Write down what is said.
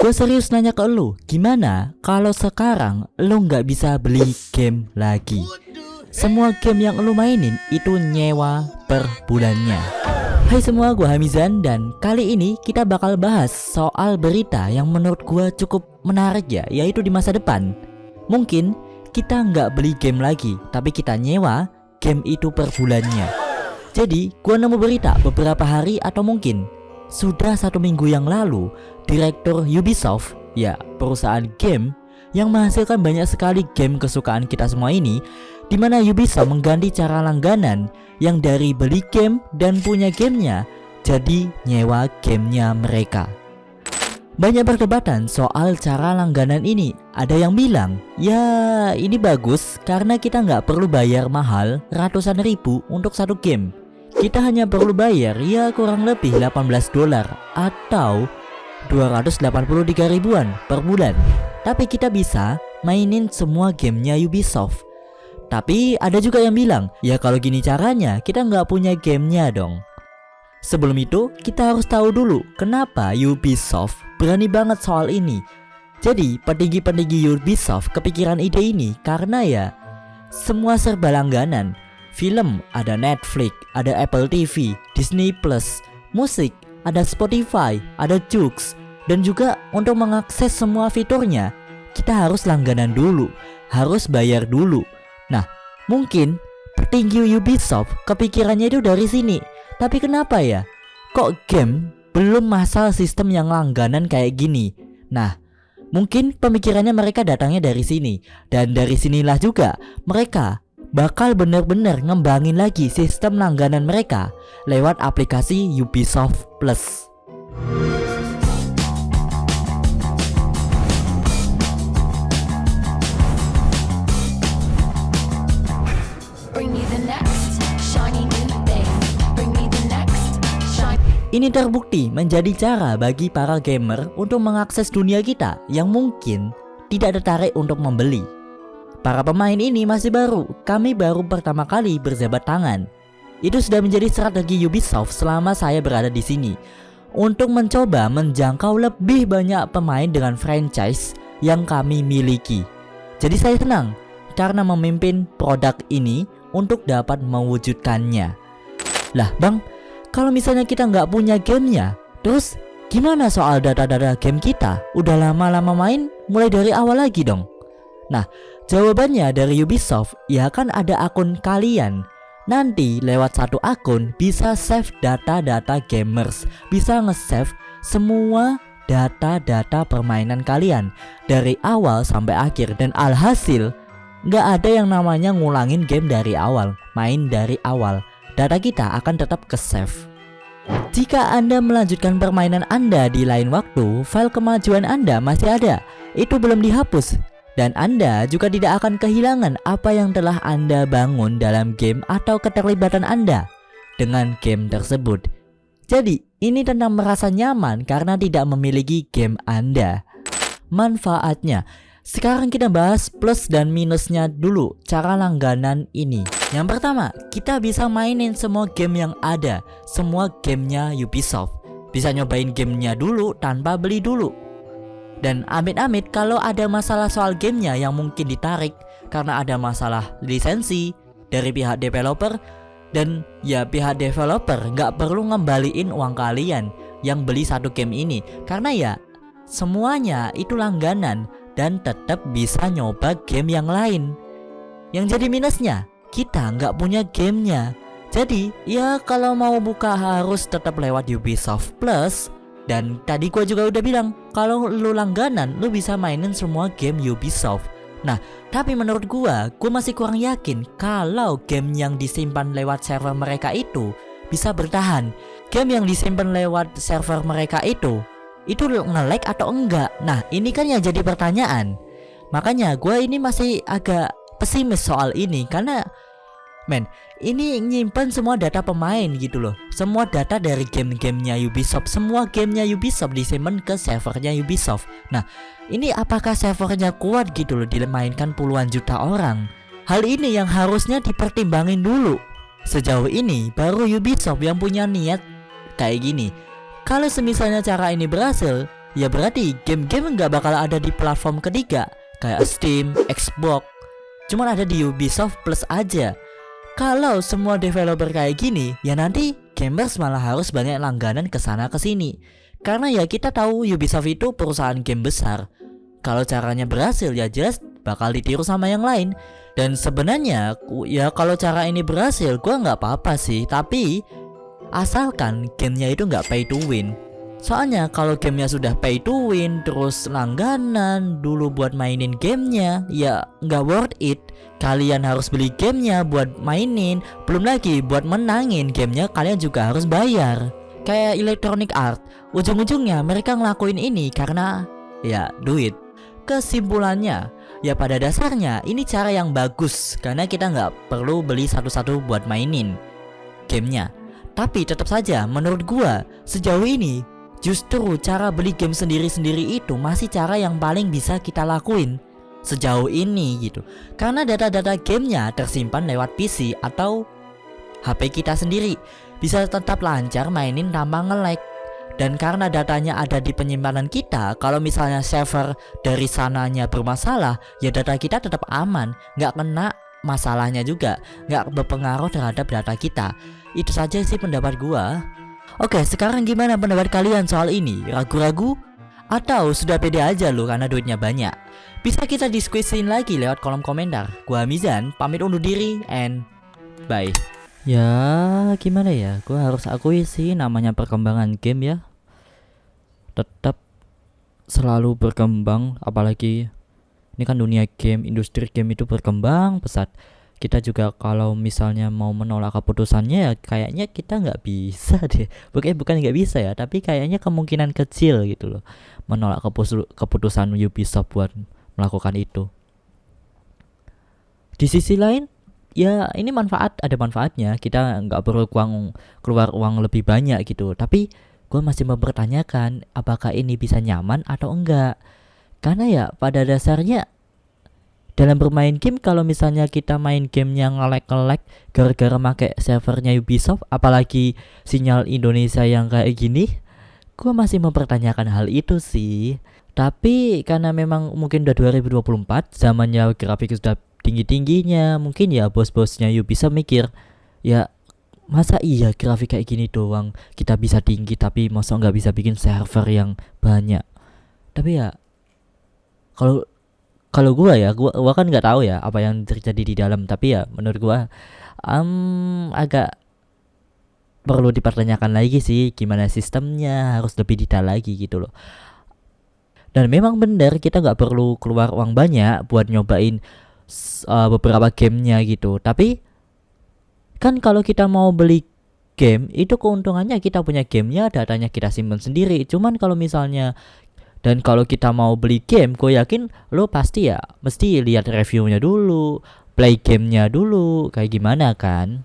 Gue serius nanya ke lu, gimana kalau sekarang lu nggak bisa beli game lagi? Semua game yang lu mainin itu nyewa per bulannya. Hai semua, gue Hamizan dan kali ini kita bakal bahas soal berita yang menurut gue cukup menarik ya, yaitu di masa depan mungkin kita nggak beli game lagi, tapi kita nyewa game itu per bulannya. Jadi gue nemu berita beberapa hari atau mungkin sudah 1 minggu yang lalu, direktur Ubisoft, ya perusahaan game yang menghasilkan banyak sekali game kesukaan kita semua ini, dimana Ubisoft mengganti cara langganan yang dari beli game dan punya gamenya jadi nyewa gamenya mereka. Banyak perdebatan soal cara langganan ini. Ada yang bilang, ya ini bagus karena kita nggak perlu bayar mahal ratusan ribu untuk satu game. Kita hanya perlu bayar ya kurang lebih $18 atau 283 ribuan per bulan. Tapi kita bisa mainin semua gamenya Ubisoft. Tapi ada juga yang bilang, ya kalau gini caranya kita nggak punya gamenya dong. Sebelum itu kita harus tahu dulu kenapa Ubisoft berani banget soal ini. Jadi petinggi-petinggi Ubisoft kepikiran ide ini karena ya semua serba langganan. Film ada Netflix, ada Apple TV, Disney Plus, musik ada Spotify, ada Joox, dan juga untuk mengakses semua fiturnya kita harus langganan dulu, harus bayar dulu. Nah, mungkin petinggi Ubisoft kepikirannya itu dari sini. Tapi kenapa ya? Kok game belum masal sistem yang langganan kayak gini? Nah, mungkin pemikirannya mereka datangnya dari sini. Dan dari sinilah juga mereka bakal bener-bener ngembangin lagi sistem langganan mereka lewat aplikasi Ubisoft Plus. Ini terbukti menjadi cara bagi para gamer untuk mengakses dunia kita yang mungkin tidak tertarik untuk membeli. Para pemain ini masih baru, kami baru pertama kali berjabat tangan. Itu sudah menjadi strategi Ubisoft selama saya berada di sini untuk mencoba menjangkau lebih banyak pemain dengan franchise yang kami miliki. Jadi saya senang karena memimpin produk ini untuk dapat mewujudkannya. Lah bang, kalau misalnya kita nggak punya gamenya, terus gimana soal data-data game kita? Udah lama-lama main, mulai dari awal lagi dong. Nah, jawabannya dari Ubisoft, ya kan ada akun kalian. Nanti lewat satu akun bisa save data-data gamers, bisa nge-save semua data-data permainan kalian dari awal sampai akhir. Dan alhasil, nggak ada yang namanya ngulangin game dari awal, main dari awal. Data kita akan tetap ke-save. Jika Anda melanjutkan permainan Anda di lain waktu, file kemajuan Anda masih ada. Itu belum dihapus. Dan Anda juga tidak akan kehilangan apa yang telah Anda bangun dalam game atau keterlibatan Anda dengan game tersebut. Jadi, ini tentang merasa nyaman karena tidak memiliki game Anda. Manfaatnya. Sekarang kita bahas plus dan minusnya dulu cara langganan ini. Yang pertama, kita bisa mainin semua game yang ada, semua gamenya Ubisoft. Bisa nyobain gamenya dulu tanpa beli dulu. Dan amit-amit kalau ada masalah soal gamenya yang mungkin ditarik karena ada masalah lisensi dari pihak developer, dan ya pihak developer nggak perlu ngembaliin uang kalian yang beli satu game ini karena ya semuanya itu langganan dan tetap bisa nyoba game yang lain. Yang jadi minusnya, kita nggak punya gamenya. Jadi ya kalau mau buka harus tetap lewat Ubisoft Plus. Dan tadi gua juga udah bilang, kalau lu langganan lu bisa mainin semua game Ubisoft. Nah, tapi menurut gua masih kurang yakin kalau game yang disimpan lewat server mereka itu bisa bertahan. Game yang disimpan lewat server mereka itu nge-lag atau enggak? Nah, ini kan yang jadi pertanyaan. Makanya gua ini masih agak pesimis soal ini karena ini nyimpen semua data pemain gitu loh. Semua data dari game-gamenya Ubisoft, semua gamenya Ubisoft disimpan ke servernya Ubisoft. Nah, ini apakah servernya kuat gitu loh dimainkan puluhan juta orang? Hal ini yang harusnya dipertimbangin dulu. Sejauh ini baru Ubisoft yang punya niat kayak gini. Kalau semisalnya cara ini berhasil, ya berarti game-game nggak bakal ada di platform ketiga kayak Steam, Xbox, cuman ada di Ubisoft Plus aja. Kalau semua developer kayak gini, ya nanti gamers malah harus banyak langganan kesana kesini. Karena ya kita tahu Ubisoft itu perusahaan game besar. Kalau caranya berhasil ya jelas bakal ditiru sama yang lain. Dan sebenarnya ya kalau cara ini berhasil gua nggak apa-apa sih. Tapi asalkan gamenya itu nggak pay to win. Soalnya kalau gamenya sudah pay to win, terus langganan dulu buat mainin gamenya, ya nggak worth it. Kalian harus beli gamenya buat mainin, belum lagi buat menangin gamenya kalian juga harus bayar. Kayak Electronic Arts, ujung-ujungnya mereka ngelakuin ini karena ya duit. Kesimpulannya, ya pada dasarnya ini cara yang bagus karena kita nggak perlu beli satu-satu buat mainin gamenya. Tapi tetap saja menurut gua sejauh ini justru cara beli game sendiri-sendiri itu masih cara yang paling bisa kita lakuin sejauh ini gitu. Karena data-data gamenya tersimpan lewat PC atau HP kita sendiri, bisa tetap lancar mainin tanpa nge-lag. Dan karena datanya ada di penyimpanan kita, kalau misalnya server dari sananya bermasalah, ya data kita tetap aman, nggak kena masalahnya juga, nggak berpengaruh terhadap data kita. Itu saja sih pendapat gua. Oke, sekarang gimana pendapat kalian soal ini? Ragu-ragu? Atau sudah pede aja lo karena duitnya banyak? Bisa kita diskusiin lagi lewat kolom komentar. Gua Mizan, pamit undur diri and bye. Ya gimana ya, gua harus akui sih namanya perkembangan game ya tetap selalu berkembang. Apalagi ini kan dunia game, industri game itu berkembang pesat. Kita juga kalau misalnya mau menolak keputusannya ya kayaknya kita nggak bisa deh. Bukan nggak bisa ya, tapi kayaknya kemungkinan kecil gitu loh menolak keputusan Ubisoft buat melakukan itu. Di sisi lain ya ini ada manfaatnya. Kita nggak perlu keluar uang lebih banyak gitu. Tapi gue masih mempertanyakan apakah ini bisa nyaman atau enggak. Karena ya pada dasarnya dalam bermain game, kalau misalnya kita main game yang nge-lag gara-gara pakai servernya Ubisoft, apalagi sinyal Indonesia yang kayak gini, gue masih mempertanyakan hal itu sih. Tapi karena memang mungkin udah 2024, zamannya grafik sudah tinggi-tingginya, mungkin ya bos-bosnya Ubisoft mikir, ya masa iya grafik kayak gini doang kita bisa tinggi, tapi masa nggak bisa bikin server yang banyak. Tapi ya kalau gua kan nggak tahu ya apa yang terjadi di dalam, tapi ya menurut gua agak perlu dipertanyakan lagi sih gimana sistemnya, harus lebih detail lagi gitu loh. Dan memang benar kita nggak perlu keluar uang banyak buat nyobain beberapa gamenya gitu. Tapi kan kalau kita mau beli game itu keuntungannya kita punya gamenya, datanya kita simpan sendiri. Cuman kalau misalnya kalau kita mau beli game, gue yakin lo pasti ya mesti lihat reviewnya dulu, play gamenya dulu, kayak gimana kan.